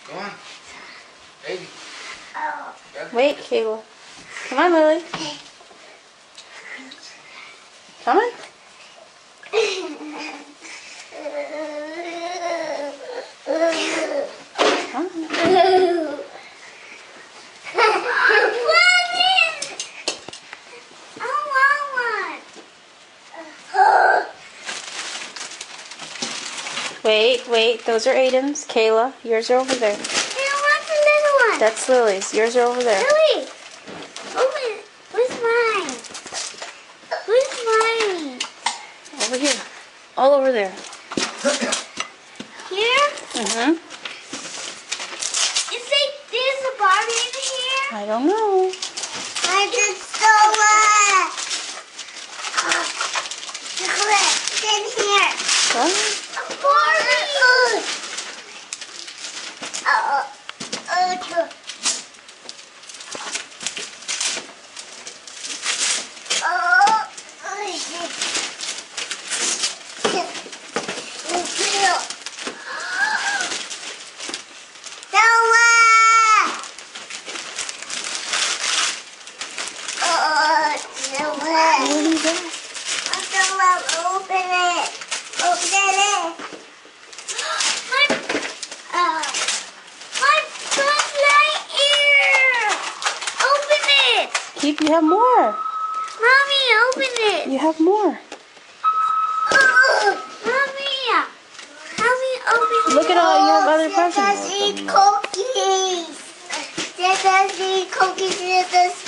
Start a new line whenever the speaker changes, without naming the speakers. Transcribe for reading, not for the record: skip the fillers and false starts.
Go on. Baby.
Wait, Kayla. Come on, Lily. Come on. Come on. Wait. Those are Aiden's. Kayla, yours are over there.
I want the little one.
That's Lily's. Yours are over there.
Lily. Who's mine? Who's mine?
Over here. All over there.
Here?
Mm-hmm.
There's a Barbie in here?
I don't know.
I just stole it. It's in here.
What?
A Barbie.
You have more.
Mommy, open it.
You have more.
Mommy, open it.
Look at all you have other presents.
Let us eat cookies. Let us eat cookies. Let us